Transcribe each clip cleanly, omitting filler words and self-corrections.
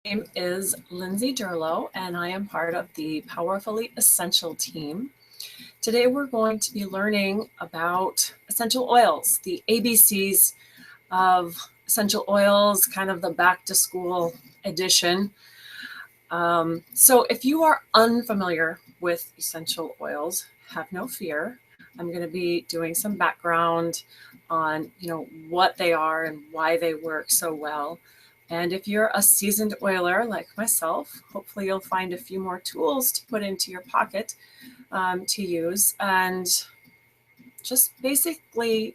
name is Lindsey Deurloo, and I am part of the Powerfully Essential team. Today we're going to be learning about essential oils, the ABCs of essential oils, kind of the back to school edition. So if you are unfamiliar with essential oils, have no fear. I'm going to be doing some background on, what they are and why they work so well. And if you're a seasoned oiler like myself, hopefully you'll find a few more tools to put into your pocket to use. And just basically,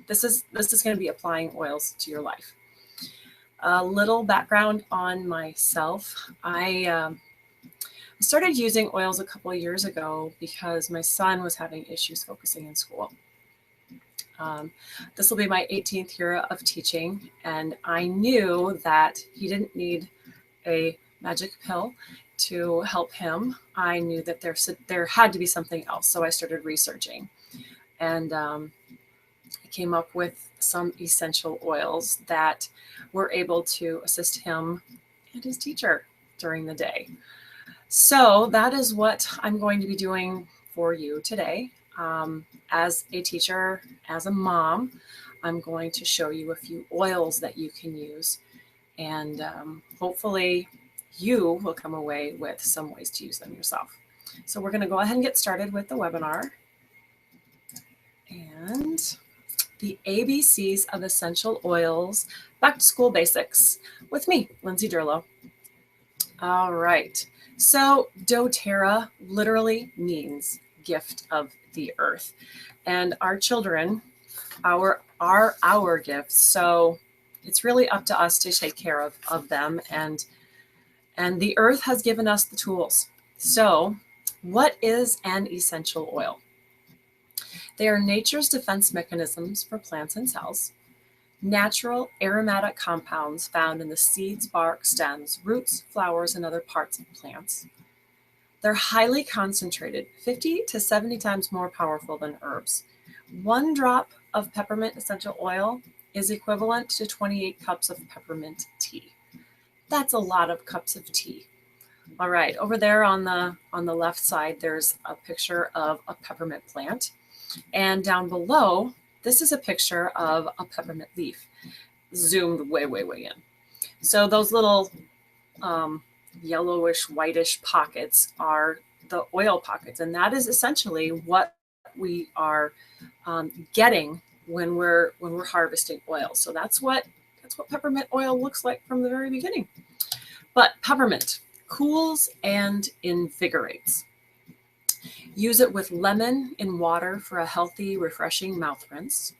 this is going to be applying oils to your life. A little background on myself. I started using oils a couple of years ago because my son was having issues focusing in school. This will be my 18th year of teaching, and I knew that he didn't need a magic pill to help him. I knew that there had to be something else, so I started researching, and I came up with some essential oils that were able to assist him and his teacher during the day. So that is what I'm going to be doing for you today. As a teacher, as a mom, I'm going to show you a few oils that you can use, and hopefully you will come away with some ways to use them yourself. So we're going to go ahead and get started with the webinar. And the ABCs of essential oils, back to school basics with me, Lindsey Deurloo. All right. So doTERRA literally means gift of the earth, and our children are our gifts. So it's really up to us to take care of them, and the earth has given us the tools. So what is an essential oil? They are nature's defense mechanisms for plants and cells, natural aromatic compounds found in the seeds, bark, stems, roots, flowers, and other parts of plants. They're highly concentrated, 50 to 70 times more powerful than herbs. 1 drop of peppermint essential oil is equivalent to 28 cups of peppermint tea. That's a lot of cups of tea. All right, over there on the left side, there's a picture of a peppermint plant. And down below, this is a picture of a peppermint leaf, zoomed way, way, way in. So those little yellowish, whitish pockets are the oil pockets, and that is essentially what we are getting when we're harvesting oil. So that's what peppermint oil looks like from the very beginning. But peppermint cools and invigorates. Use it with lemon in water for a healthy, refreshing mouth rinse.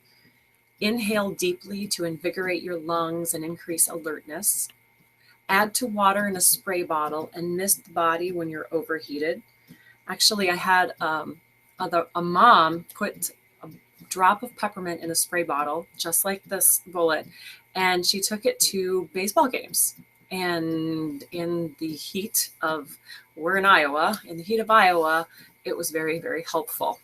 Inhale deeply to invigorate your lungs and increase alertness. Add to water in a spray bottle and mist the body when you're overheated. Actually, I had a mom put a drop of peppermint in a spray bottle, just like this bullet, and she took it to baseball games. And in the heat of, we're in Iowa, in the heat of Iowa, it was very, very helpful.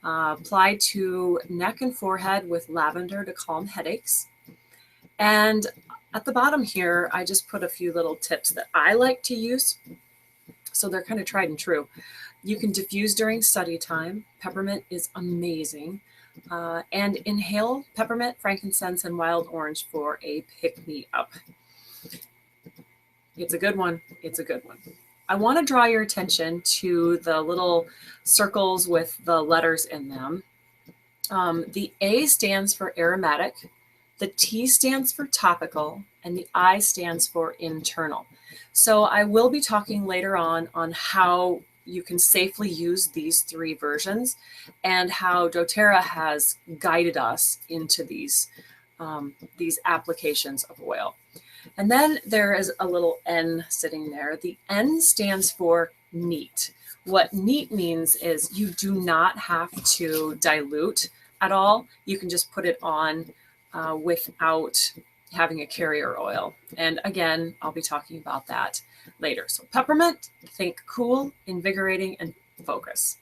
Apply to neck and forehead with lavender to calm headaches. And at the bottom here, I just put a few little tips that I like to use. So they're kind of tried and true. You can diffuse during study time. Peppermint is amazing. And inhale peppermint, frankincense, and wild orange for a pick-me-up. It's a good one. It's a good one. I want to draw your attention to the little circles with the letters in them. The A stands for aromatic, the T stands for topical, and the I stands for internal. So I will be talking later on how you can safely use these 3 versions and how doTERRA has guided us into these applications of oil. And then there is a little N sitting there. The N stands for neat. What neat means is you do not have to dilute at all. You can just put it on without having a carrier oil. And again, I'll be talking about that later. So peppermint, think cool, invigorating, and focus.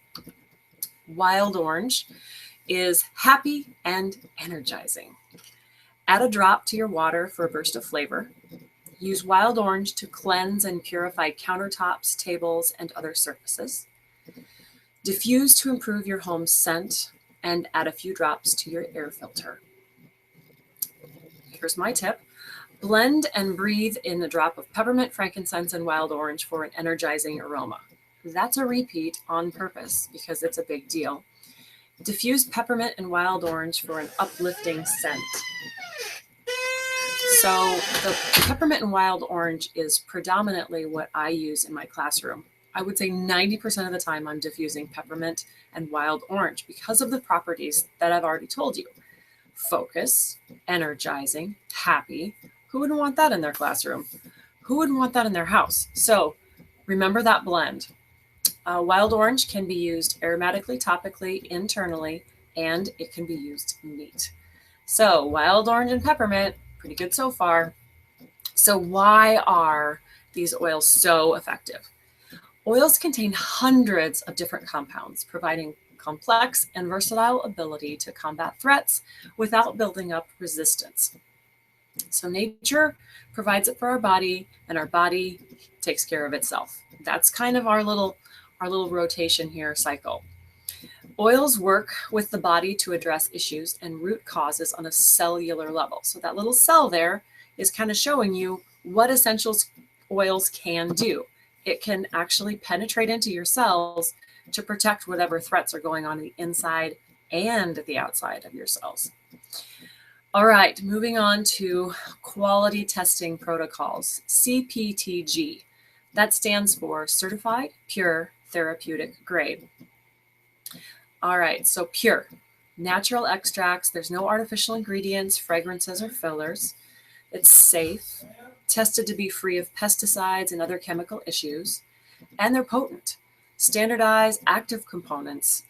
Wild orange is happy and energizing. Add a drop to your water for a burst of flavor. Use wild orange to cleanse and purify countertops, tables, and other surfaces. Diffuse to improve your home's scent and add a few drops to your air filter. Here's my tip. Blend and breathe in a drop of peppermint, frankincense, and wild orange for an energizing aroma. That's a repeat on purpose because it's a big deal. Diffuse peppermint and wild orange for an uplifting scent. So the peppermint and wild orange is predominantly what I use in my classroom. I would say 90% of the time I'm diffusing peppermint and wild orange because of the properties that I've already told you. Focus, energizing, happy. Who wouldn't want that in their classroom? Who wouldn't want that in their house? So remember that blend. Wild orange can be used aromatically, topically, internally, and it can be used neat. So wild orange and peppermint, pretty good so far. So why are these oils so effective? Oils contain hundreds of different compounds, providing complex and versatile ability to combat threats without building up resistance. So nature provides it for our body, and our body takes care of itself. That's kind of our little rotation here cycle. Oils work with the body to address issues and root causes on a cellular level. So that little cell there is kind of showing you what essential oils can do. It can actually penetrate into your cells to protect whatever threats are going on the inside and the outside of your cells. All right, moving on to quality testing protocols, CPTG. That stands for Certified Pure Therapeutic Grade. All right, so pure, natural extracts. There's no artificial ingredients, fragrances, or fillers. It's safe, tested to be free of pesticides and other chemical issues, and they're potent. Standardized active compounds,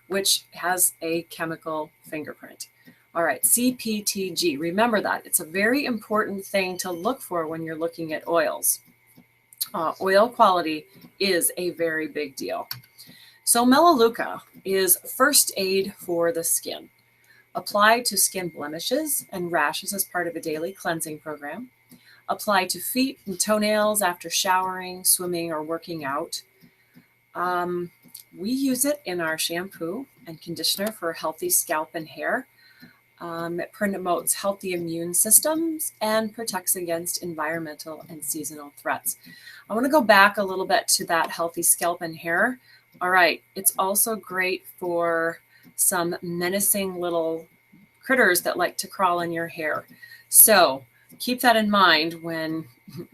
which has a chemical fingerprint. All right, CPTG, remember that. It's a very important thing to look for when you're looking at oils. Oil quality is a very big deal. So MELALEUCA is first aid for the skin. Apply to skin blemishes and rashes as part of a daily cleansing program. Apply to feet and toenails after showering, swimming, or working out. We use it in our shampoo and conditioner for healthy scalp and hair. It promotes healthy immune systems and protects against environmental and seasonal threats. I want to go back a little bit to that healthy scalp and hair. All right, it's also great for some menacing little critters that like to crawl in your hair. So keep that in mind when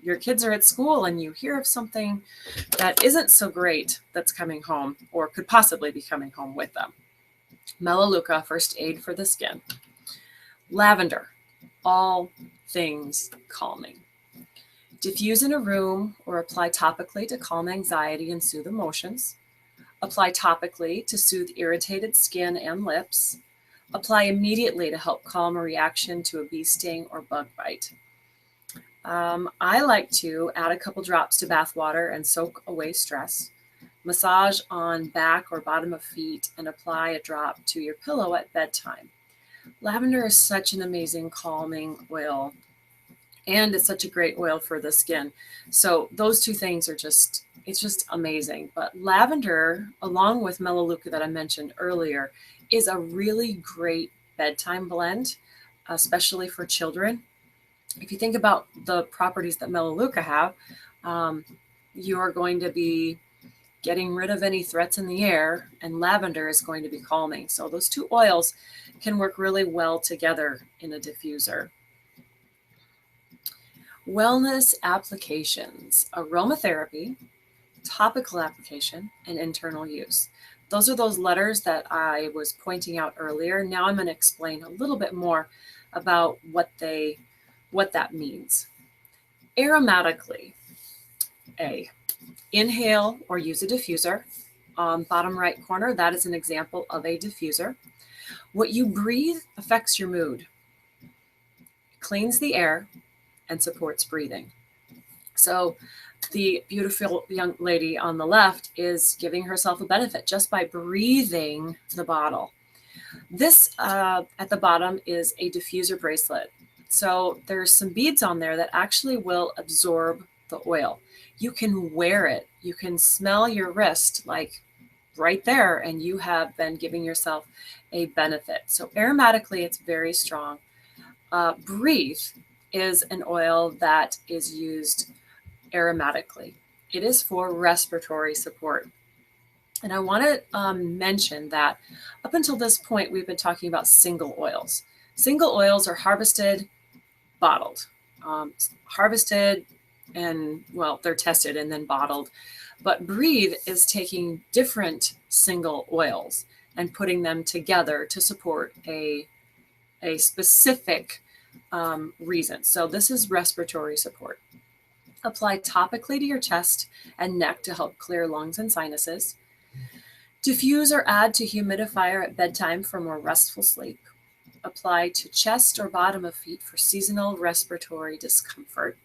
your kids are at school and you hear of something that isn't so great that's coming home or could possibly be coming home with them. MELALEUCA, first aid for the skin. Lavender, all things calming. Diffuse in a room or apply topically to calm anxiety and soothe emotions. Apply topically to soothe irritated skin and lips. Apply immediately to help calm a reaction to a bee sting or bug bite. I like to add a couple drops to bath water and soak away stress. Massage on back or bottom of feet and apply a drop to your pillow at bedtime. Lavender is such an amazing calming oil, and it's such a great oil for the skin. So those two things are it's just amazing. But lavender, along with MELALEUCA that I mentioned earlier, is a really great bedtime blend, especially for children. If you think about the properties that MELALEUCA have, you are going to be getting rid of any threats in the air, and lavender is going to be calming. So those two oils can work really well together in a diffuser. Wellness applications, aromatherapy, topical application, and internal use. Those are those letters that I was pointing out earlier. Now I'm going to explain a little bit more about what that means. Aromatically, A, inhale or use a diffuser. Bottom right corner, that is an example of a diffuser. What you breathe affects your mood, cleans the air, and supports breathing. So the beautiful young lady on the left is giving herself a benefit just by breathing the bottle. This at the bottom is a diffuser bracelet. So there's some beads on there that actually will absorb the oil. You can wear it. You can smell your wrist like right there, and you have been giving yourself a benefit. So aromatically, it's very strong. Breathe is an oil that is used aromatically. It is for respiratory support. And I want to mention that up until this point, we've been talking about single oils. Single oils are harvested, bottled, harvested, and well, they're tested and then bottled. But Breathe is taking different single oils and putting them together to support a specific reason. So this is respiratory support. Apply topically to your chest and neck to help clear lungs and sinuses. Diffuse or add to humidifier at bedtime for more restful sleep. Apply to chest or bottom of feet for seasonal respiratory discomfort.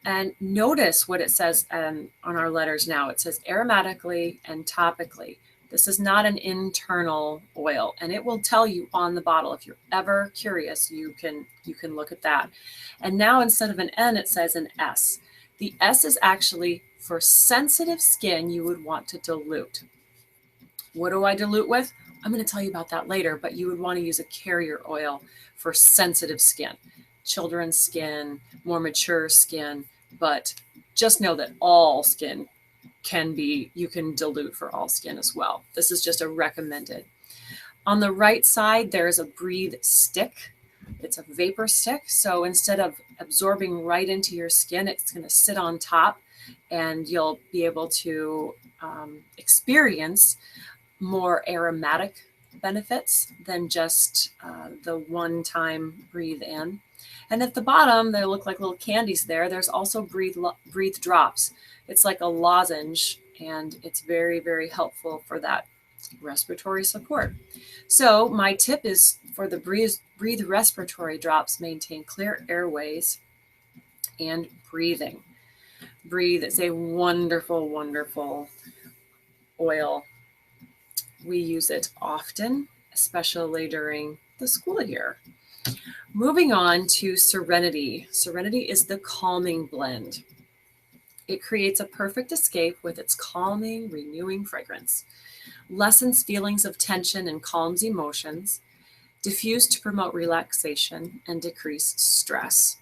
And notice what it says on our letters now. It says aromatically and topically. This is not an internal oil, and it will tell you on the bottle. If you're ever curious, you can look at that. And now instead of an N, it says an S. The S is actually for sensitive skin you would want to dilute. What do I dilute with? I'm going to tell you about that later, but you would want to use a carrier oil for sensitive skin, children's skin, more mature skin, but just know that all skin you can dilute for all skin as well. This is just a recommended. On the right side, there is a Breathe stick. It's a vapor stick. So instead of absorbing right into your skin, it's going to sit on top, and you'll be able to experience more aromatic benefits than just the one-time Breathe in. And at the bottom, they look like little candies there. There's also Breathe drops. It's like a lozenge, and it's very, very helpful for that respiratory support. So my tip is for the Breathe respiratory drops, maintain clear airways and breathing. Breathe is a wonderful, wonderful oil. We use it often, especially during the school year. Moving on to Serenity. Serenity is the calming blend. It creates a perfect escape with its calming, renewing fragrance. Lessens feelings of tension and calms emotions. Diffused to promote relaxation and decrease stress.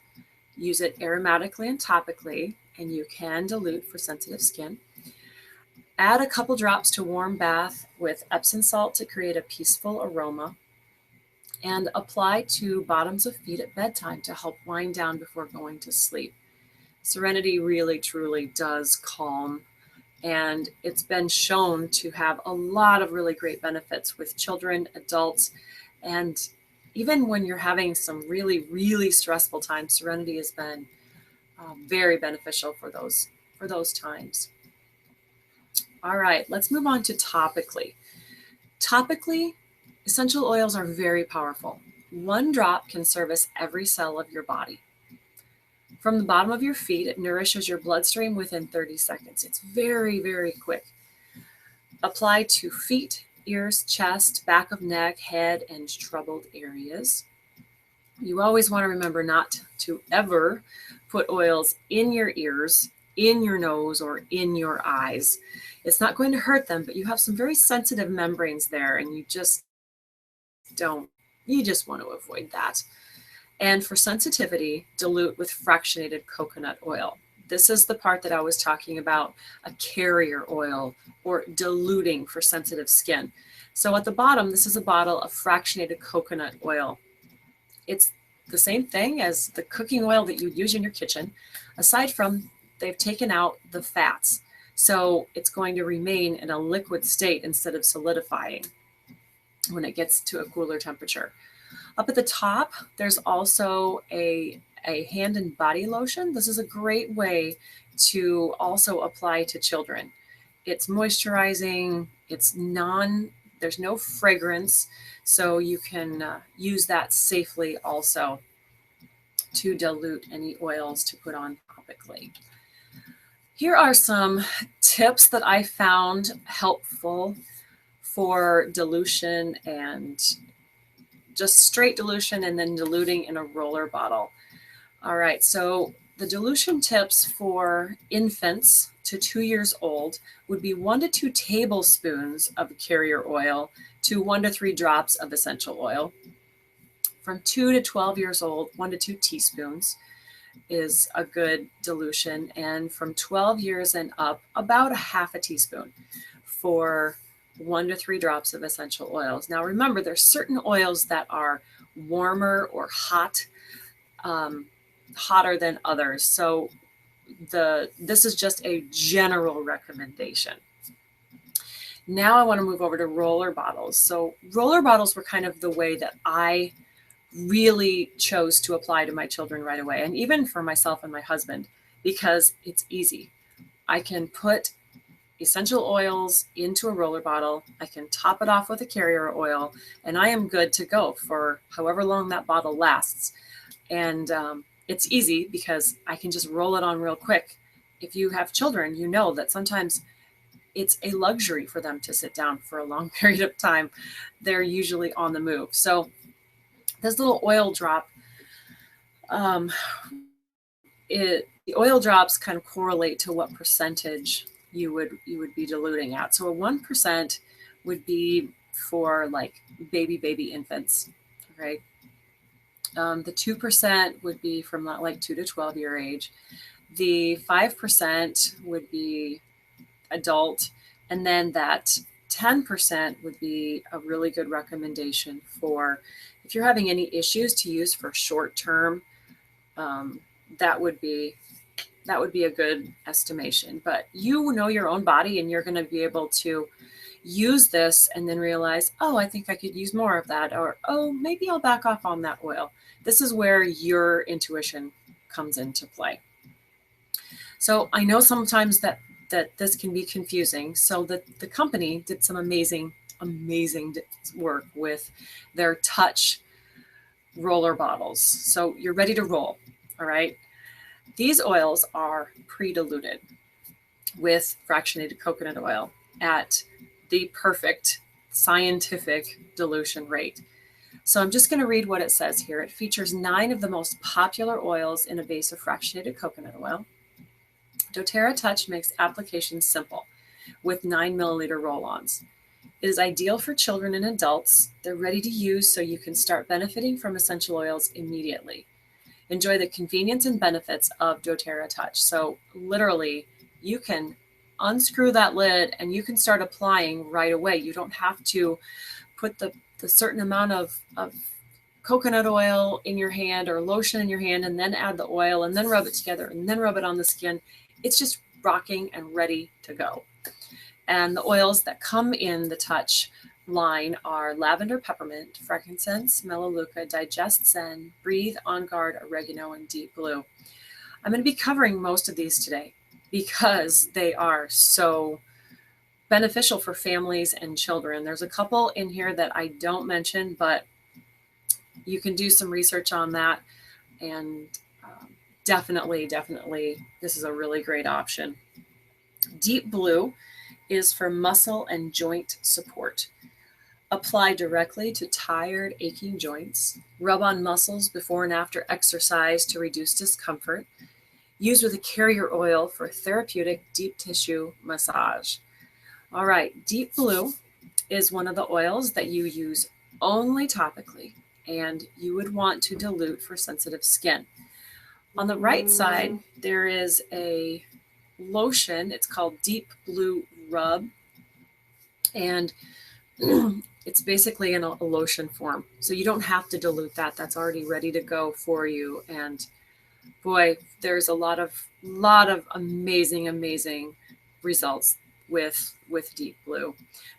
Use it aromatically and topically, and you can dilute for sensitive skin. Add a couple drops to warm bath with Epsom salt to create a peaceful aroma. And apply to bottoms of feet at bedtime to help wind down before going to sleep. Serenity really, truly does calm, and it's been shown to have a lot of really great benefits with children, adults, and even when you're having some really, really stressful times, Serenity has been very beneficial for those times. All right, let's move on to topically. Topically, essential oils are very powerful. One drop can service every cell of your body. From the bottom of your feet, it nourishes your bloodstream within 30 seconds. It's very, very quick. Apply to feet, ears, chest, back of neck, head, and troubled areas. You always want to remember not to ever put oils in your ears, in your nose, or in your eyes. It's not going to hurt them, but you have some very sensitive membranes there, and you just want to avoid that. And for sensitivity, dilute with fractionated coconut oil. This is the part that I was talking about, a carrier oil or diluting for sensitive skin. So at the bottom, this is a bottle of fractionated coconut oil. It's the same thing as the cooking oil that you use in your kitchen, aside from they've taken out the fats. So it's going to remain in a liquid state instead of solidifying when it gets to a cooler temperature. Up at the top, there's also a hand and body lotion. This is a great way to also apply to children. It's moisturizing, there's no fragrance, so you can use that safely also to dilute any oils to put on topically. Here are some tips that I found helpful for dilution and just straight dilution and then diluting in a roller bottle. All right, so the dilution tips for infants to 2 years old would be 1 to 2 tablespoons of carrier oil to 1 to 3 drops of essential oil. From 2 to 12 years old, 1 to 2 teaspoons is a good dilution. And from 12 years and up, about a half a teaspoon for 1 to 3 drops of essential oils. Now remember, there's certain oils that are warmer or hot, hotter than others. So this is just a general recommendation. Now I want to move over to roller bottles. So roller bottles were kind of the way that I really chose to apply to my children right away, and even for myself and my husband, because it's easy. I can put essential oils into a roller bottle, I can top it off with a carrier oil, and I am good to go for however long that bottle lasts. And it's easy because I can just roll it on real quick. If you have children, you know that sometimes it's a luxury for them to sit down for a long period of time. They're usually on the move. So this little oil drop, the oil drops kind of correlate to what percentage you would be diluting at. So a 1% would be for like baby infants, right? The 2% would be from like 2 to 12 year age. The 5% would be adult, and then that 10% would be a really good recommendation for if you're having any issues to use for short term. That would be a good estimation. But you know your own body, and you're going to be able to use this and then realize, oh, I think I could use more of that, or oh, maybe I'll back off on that oil. This is where your intuition comes into play. So I know sometimes that this can be confusing. So the company did some amazing work with their touch roller bottles. So you're ready to roll. All right. These oils are pre-diluted with fractionated coconut oil at the perfect scientific dilution rate. So I'm just going to read what it says here. It features 9 of the most popular oils in a base of fractionated coconut oil. doTERRA Touch makes application simple with 9 milliliter roll-ons. It is ideal for children and adults. They're ready to use, so you can start benefiting from essential oils immediately. Enjoy the convenience and benefits of doTERRA Touch. So literally, you can unscrew that lid and you can start applying right away. You don't have to put the certain amount of coconut oil in your hand or lotion in your hand and then add the oil and then rub it together and then rub it on the skin. It's just rocking and ready to go. And the oils that come in the Touch line are lavender, peppermint, frankincense, melaleuca, digest zen, breathe, on guard, oregano, and deep blue. I'm going to be covering most of these today because they are so beneficial for families and children. There's a couple in here that I don't mention, but you can do some research on that. And definitely, this is a really great option. Deep blue is for muscle and joint support. Apply directly to tired, aching joints. Rub on muscles before and after exercise to reduce discomfort. Use with a carrier oil for therapeutic deep tissue massage. All right, deep blue is one of the oils that you use only topically, and you would want to dilute for sensitive skin. On the right side, there is a lotion. It's called Deep Blue Rub, and it's basically in a lotion form. So you don't have to dilute that. That's already ready to go for you. And boy, there's a lot of amazing results with Deep Blue.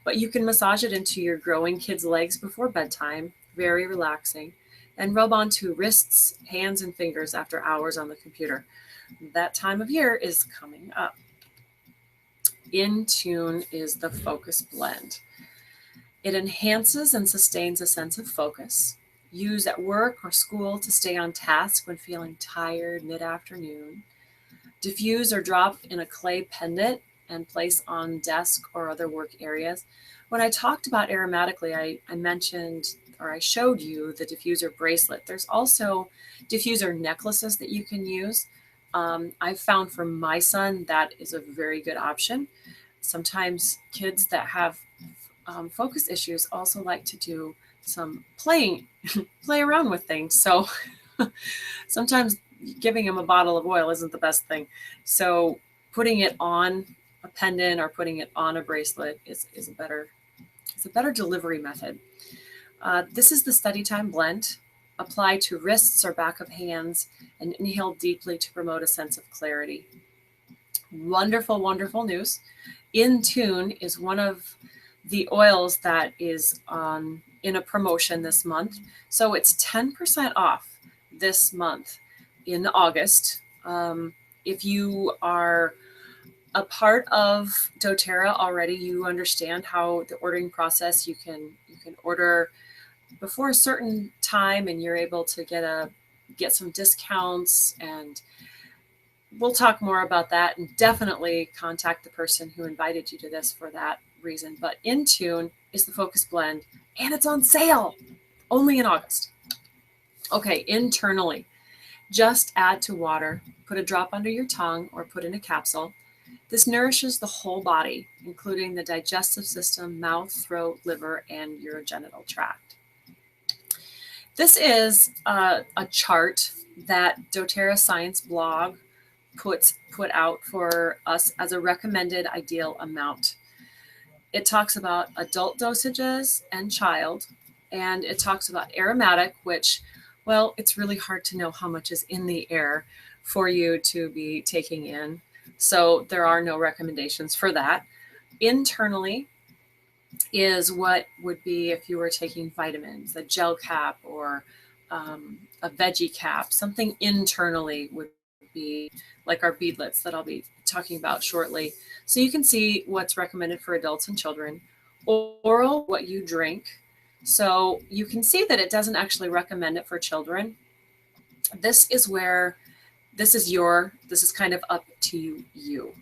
But you can massage it into your growing kids' legs before bedtime. Very relaxing. And rub onto wrists, hands, and fingers after hours on the computer. That time of year is coming up. In Tune is the Focus Blend. It enhances and sustains a sense of focus. Use at work or school to stay on task when feeling tired mid-afternoon. Diffuse or drop in a clay pendant and place on desk or other work areas. When I talked about aromatically, I mentioned or I showed you the diffuser bracelet. There's also diffuser necklaces that you can use. I've found for my son that is a very good option. Sometimes kids that have focus issues also like to do some play around with things. So sometimes giving them a bottle of oil isn't the best thing. So putting it on a pendant or putting it on a bracelet is a better delivery method. This is the study time blend. Apply to wrists or back of hands and inhale deeply to promote a sense of clarity. Wonderful, wonderful news. In Tune is one of the oils that is in a promotion this month. So it's 10% off this month in August. If you are a part of doTERRA already, you understand how the ordering process. You can order before a certain time, and you're able to get some discounts. And we'll talk more about that, and definitely contact the person who invited you to this for that reason. But In Tune is the focus blend, and it's on sale only in August. Okay, internally, just add to water, put a drop under your tongue, or put in a capsule. This nourishes the whole body, including the digestive system, mouth, throat, liver, and urogenital tract. This is a chart that doTERRA Science blog put out for us as a recommended ideal amount. It talks about adult dosages and child, and it talks about aromatic, which, well, it's really hard to know how much is in the air for you to be taking in. So there are no recommendations for that. Internally is what would be if you were taking vitamins, a gel cap or a veggie cap. Something internally would be like our beadlets that I'll be talking about shortly. So you can see what's recommended for adults and children. Oral, what you drink. So you can see that it doesn't actually recommend it for children. This is kind of up to you.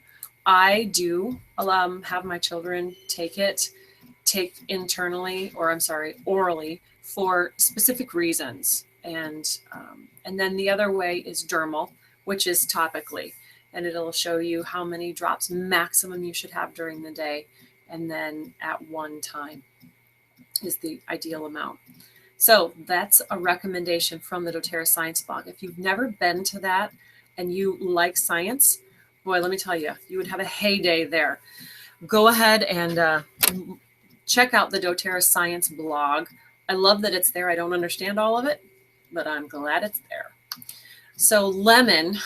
I do have my children take orally for specific reasons. And then the other way is dermal, which is topically, and it'll show you how many drops maximum you should have during the day, and then at one time is the ideal amount. So that's a recommendation from the doTERRA Science blog. If you've never been to that and you like science, boy, let me tell you, you would have a heyday there. Go ahead and check out the doTERRA Science blog. I love that it's there. I don't understand all of it, but I'm glad it's there. So lemon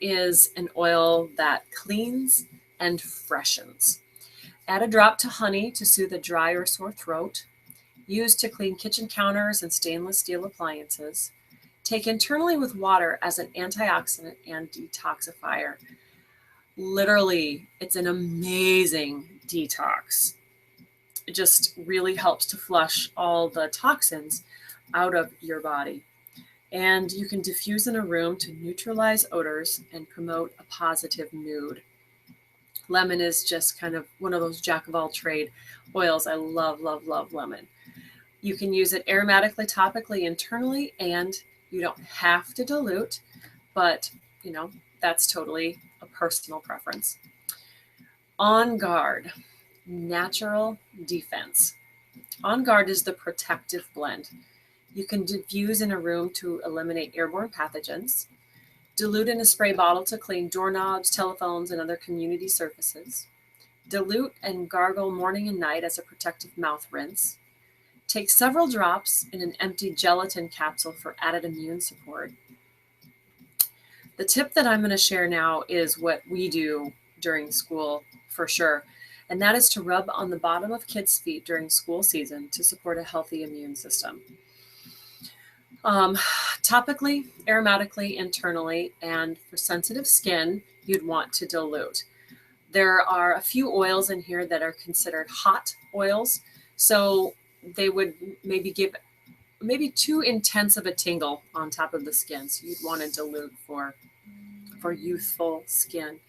is an oil that cleans and freshens. Add a drop to honey to soothe a dry or sore throat. Used to clean kitchen counters and stainless steel appliances. Take internally with water as an antioxidant and detoxifier. Literally, it's an amazing detox. It just really helps to flush all the toxins out of your body. And you can diffuse in a room to neutralize odors and promote a positive mood. Lemon is just kind of one of those jack of all trade oils. I love, love, love lemon. You can use it aromatically, topically, internally, and you don't have to dilute, but that's totally a personal preference. On Guard, natural defense. On Guard is the protective blend. You can diffuse in a room to eliminate airborne pathogens. Dilute in a spray bottle to clean doorknobs, telephones, and other community surfaces. Dilute and gargle morning and night as a protective mouth rinse. Take several drops in an empty gelatin capsule for added immune support. The tip that I'm going to share now is what we do during school for sure, and that is to rub on the bottom of kids' feet during school season to support a healthy immune system. Topically, aromatically, internally, and for sensitive skin, you'd want to dilute. There are a few oils in here that are considered hot oils, so they would maybe give too intense of a tingle on top of the skin, so you'd want to dilute for youthful skin.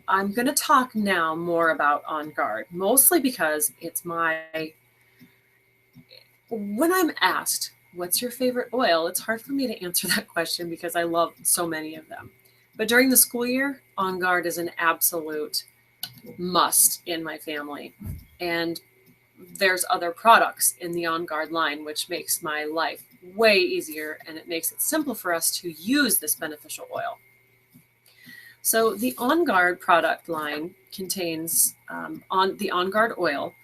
I'm going to talk now more about On Guard, mostly because it's When I'm asked, what's your favorite oil? It's hard for me to answer that question because I love so many of them. But during the school year, On Guard is an absolute must in my family. And there's other products in the On Guard line, which makes my life way easier, and it makes it simple for us to use this beneficial oil. So the On Guard product line contains the On Guard oil,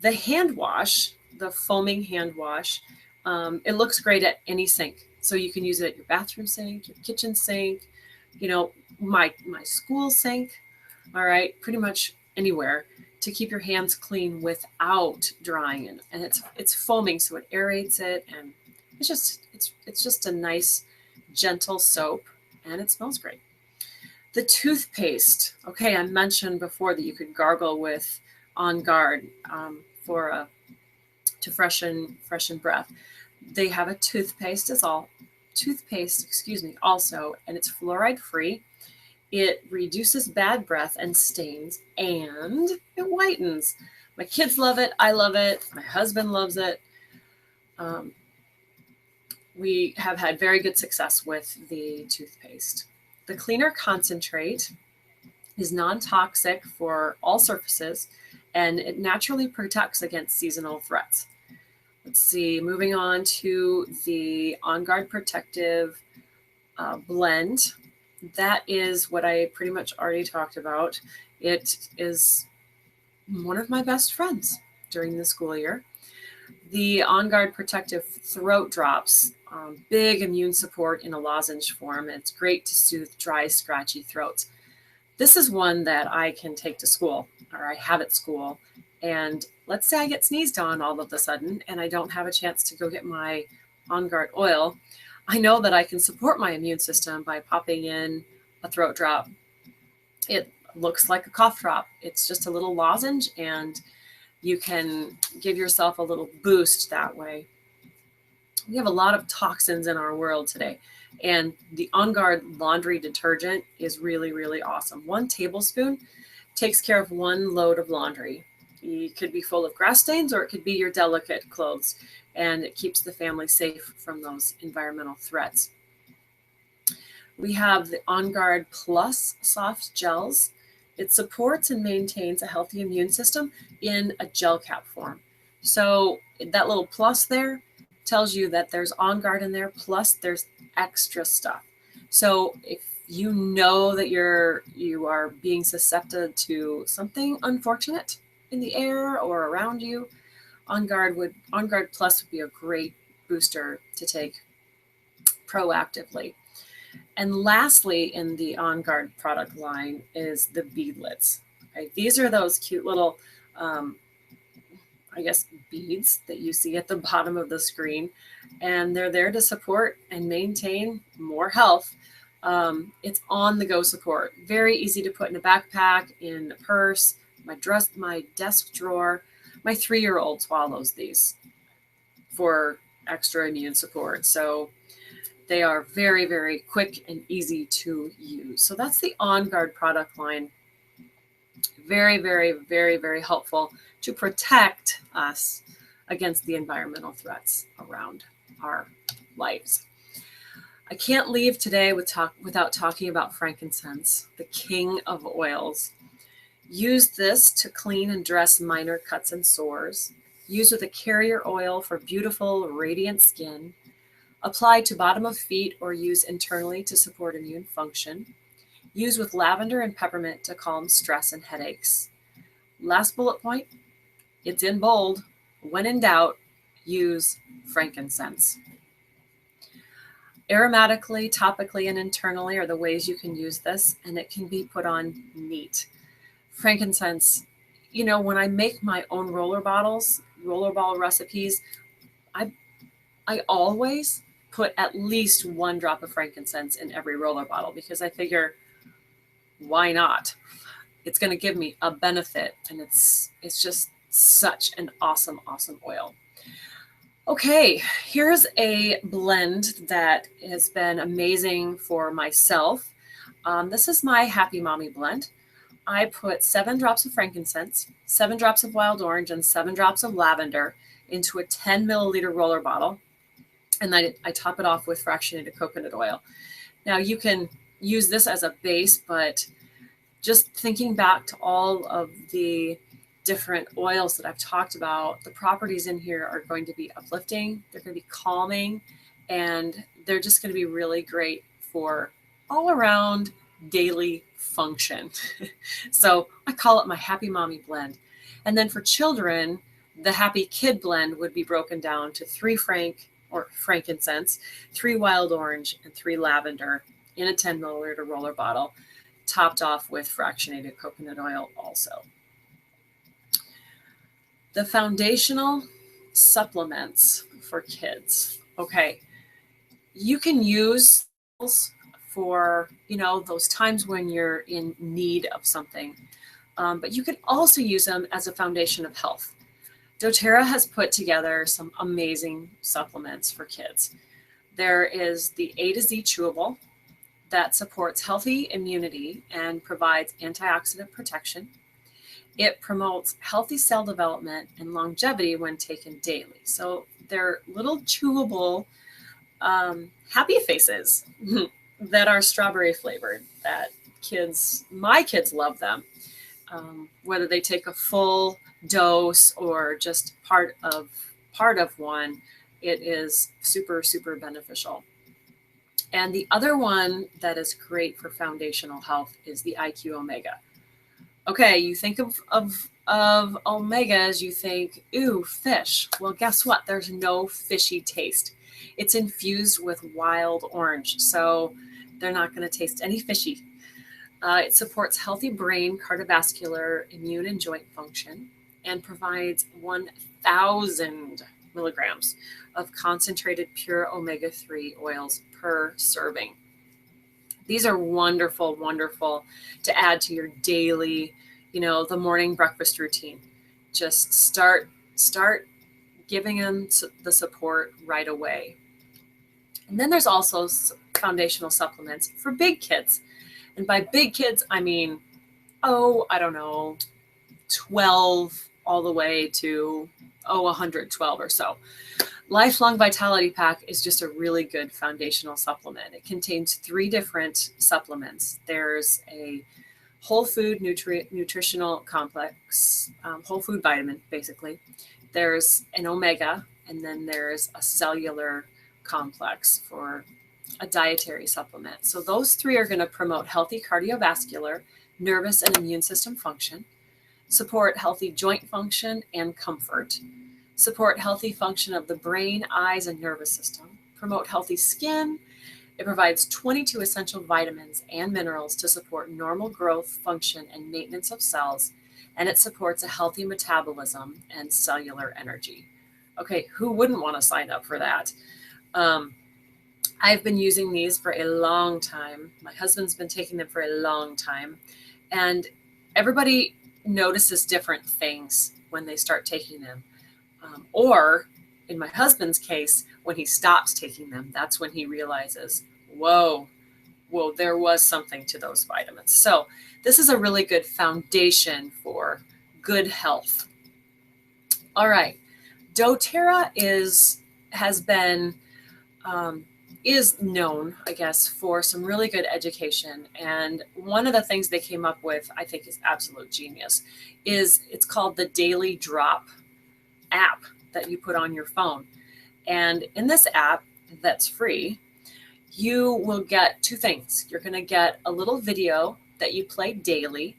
the hand wash, the foaming hand wash. It looks great at any sink. So you can use it at your bathroom sink, your kitchen sink, my school sink, all right, pretty much anywhere, to keep your hands clean without drying. And it's foaming, so it aerates it, and it's just a nice, gentle soap, and it smells great. The toothpaste. Okay, I mentioned before that you could gargle with On Guard to freshen breath. They have a toothpaste also, and it's fluoride free. It reduces bad breath and stains, and it whitens. My kids love it. I love it. My husband loves it. We have had very good success with the toothpaste. The cleaner concentrate is non-toxic for all surfaces, and it naturally protects against seasonal threats. Let's see, moving on to the On Guard Protective blend. That is what I pretty much already talked about. It is one of my best friends during the school year. The On Guard Protective Throat Drops, big immune support in a lozenge form. It's great to soothe dry, scratchy throats. This is one that I can take to school, or I have at school. And let's say I get sneezed on all of a sudden and I don't have a chance to go get my On Guard oil. I know that I can support my immune system by popping in a throat drop. It looks like a cough drop. It's just a little lozenge, and you can give yourself a little boost that way. We have a lot of toxins in our world today, and the On Guard laundry detergent is really, really awesome. 1 tablespoon takes care of 1 load of laundry. It could be full of grass stains, or it could be your delicate clothes, and it keeps the family safe from those environmental threats. We have the On Guard Plus soft gels. It supports and maintains a healthy immune system in a gel cap form. So that little plus there tells you that there's On Guard in there, plus there's extra stuff. So if you know that you are being susceptible to something unfortunate in the air or around you, On Guard Plus would be a great booster to take proactively. And lastly, in the On Guard product line is the beadlets. Okay? These are those cute little, beads that you see at the bottom of the screen, and they're there to support and maintain more health. It's on-the-go support. Very easy to put in a backpack, in a purse, my desk drawer. My 3-year-old swallows these for extra immune support. So they are very, very quick and easy to use. So that's the On Guard product line. Very, very, very, very helpful to protect us against the environmental threats around our lives. I can't leave today without talking about frankincense, the king of oils. Use this to clean and dress minor cuts and sores. Use with a carrier oil for beautiful, radiant skin. Apply to bottom of feet or use internally to support immune function. Use with lavender and peppermint to calm stress and headaches. Last bullet point, it's in bold. When in doubt, use frankincense. Aromatically, topically, and internally are the ways you can use this, and it can be put on neat. Frankincense, when I make my own roller ball recipes, I always put at least 1 drop of frankincense in every roller bottle, because I figure, why not? It's going to give me a benefit, and it's just such an awesome, awesome oil. Okay, here's a blend that has been amazing for myself. This is my Happy Mommy blend. I put 7 drops of frankincense, 7 drops of wild orange, and 7 drops of lavender into a 10 milliliter roller bottle. And then I top it off with fractionated coconut oil. Now you can use this as a base, but just thinking back to all of the different oils that I've talked about, the properties in here are going to be uplifting, they're going to be calming, and they're just going to be really great for all around daily function. So I call it my Happy Mommy blend. And then for children, the Happy Kid blend would be broken down to 3 frankincense, 3 wild orange, and 3 lavender in a 10 milliliter roller bottle, topped off with fractionated coconut oil also. The foundational supplements for kids. Okay, you can use for, those times when you're in need of something, but you can also use them as a foundation of health. doTERRA has put together some amazing supplements for kids. There is the A to Z chewable that supports healthy immunity and provides antioxidant protection. It promotes healthy cell development and longevity when taken daily. So they're little chewable happy faces that are strawberry flavored that my kids love them. Whether they take a full dose or just part of one, it is super, super beneficial. And the other one that is great for foundational health is the IQ Omega. Okay, you think of omegas, you think, ooh, fish. Well, guess what? There's no fishy taste. It's infused with wild orange, so they're not going to taste any fishy. It supports healthy brain, cardiovascular, immune, and joint function, and provides 1,000 milligrams of concentrated pure omega-3 oils per serving. These are wonderful, wonderful to add to your daily, the morning breakfast routine. Just start giving them the support right away. And then there's also foundational supplements for big kids. And by big kids, I mean, 12 all the way to 112 or so. Lifelong Vitality Pack is just a really good foundational supplement. It contains 3 different supplements. There's a whole food nutritional complex, whole food vitamin, basically. There's an omega, and then there's a cellular complex for a dietary supplement. So those 3 are going to promote healthy cardiovascular, nervous, and immune system function, support healthy joint function and comfort, support healthy function of the brain, eyes, and nervous system, promote healthy skin. It provides 22 essential vitamins and minerals to support normal growth, function, and maintenance of cells, and it supports a healthy metabolism and cellular energy. Okay, who wouldn't want to sign up for that? I've been using these for a long time. My husband's been taking them for a long time, and everybody notices different things when they start taking them. Or in my husband's case, when he stops taking them, that's when he realizes, whoa, there was something to those vitamins. So this is a really good foundation for good health. All right, doTERRA is known, I guess, for some really good education. And one of the things they came up with, I think is absolute genius, is it's called the Daily Drop app that you put on your phone. And in this app that's free, you will get 2 things. You're going to get a little video that you play daily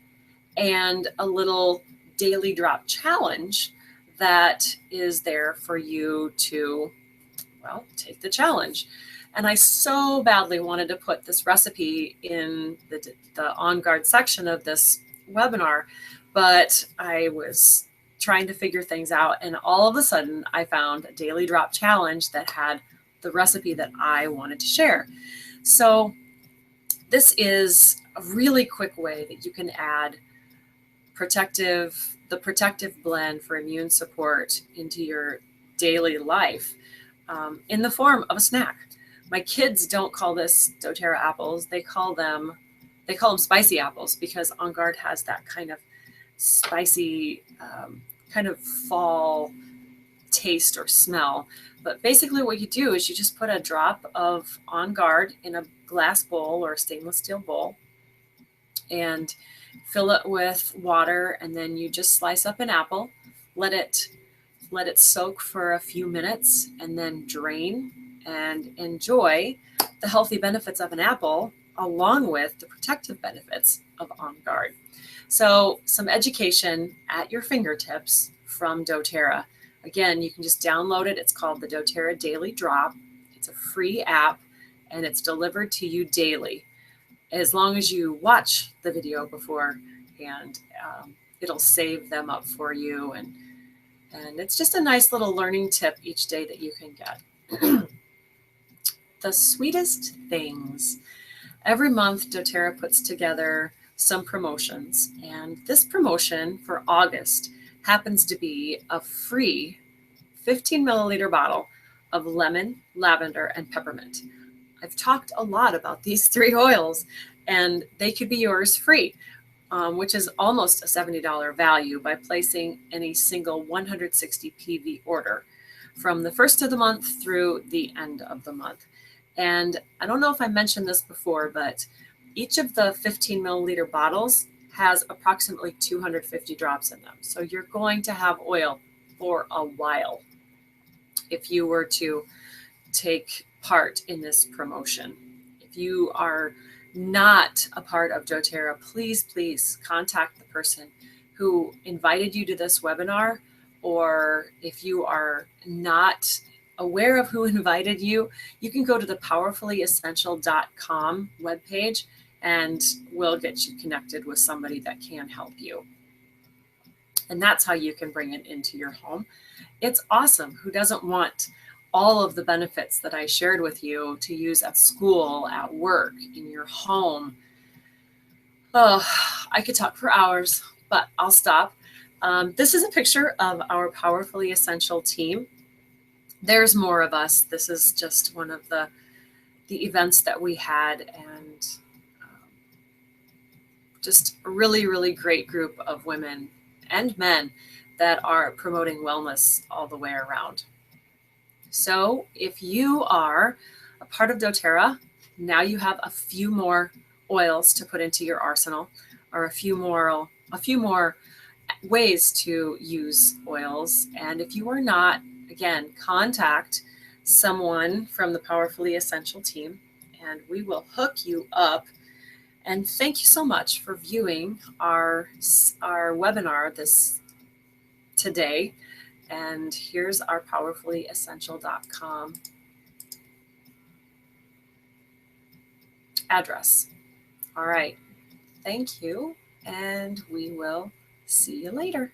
and a little daily drop challenge that is there for you to, take the challenge. And I so badly wanted to put this recipe in the On Guard section of this webinar, but I was trying to figure things out, and all of a sudden I found a daily drop challenge that had the recipe that I wanted to share. So this is a really quick way that you can add the protective blend for immune support into your daily life in the form of a snack. My kids don't call this doTERRA apples. They call them spicy apples, because On Guard has that kind of spicy, kind of fall taste or smell. But basically what you do is you just put a drop of On Guard in a glass bowl or a stainless steel bowl and fill it with water, and then you just slice up an apple, let it soak for a few minutes, and then drain and enjoy the healthy benefits of an apple along with the protective benefits of On Guard. So some education at your fingertips from doTERRA. Again, you can just download it. It's called the doTERRA Daily Drop. It's a free app and it's delivered to you daily, as long as you watch the video before, and it'll save them up for you. And it's just a nice little learning tip each day that you can get. The Sweetest Things. Every month, doTERRA puts together some promotions, and this promotion for August happens to be a free 15 milliliter bottle of lemon, lavender, and peppermint. I've talked a lot about these 3 oils, and they could be yours free, which is almost a $70 value by placing any single 160 PV order from the first of the month through the end of the month. And I don't know if I mentioned this before, but each of the 15 milliliter bottles has approximately 250 drops in them. So you're going to have oil for a while if you were to take part in this promotion. If you are not a part of doTERRA, please contact the person who invited you to this webinar, or if you are not aware of who invited you, you can go to the powerfullyessential.com webpage and we'll get you connected with somebody that can help you. And that's how you can bring it into your home. It's awesome. Who doesn't want all of the benefits that I shared with you to use at school, at work, in your home? Oh, I could talk for hours, but I'll stop. This is a picture of our Powerfully Essential team. There's more of us. This is just one of the events that we had, and just a really great group of women and men that are promoting wellness all the way around. So if you are a part of doTERRA, now you have a few more oils to put into your arsenal, or a few more ways to use oils. And if you are not, again, contact someone from the Powerfully Essential team and we will hook you up. And thank you so much for viewing our webinar today. And here's our powerfullyessential.com address. All right. Thank you. And we will see you later.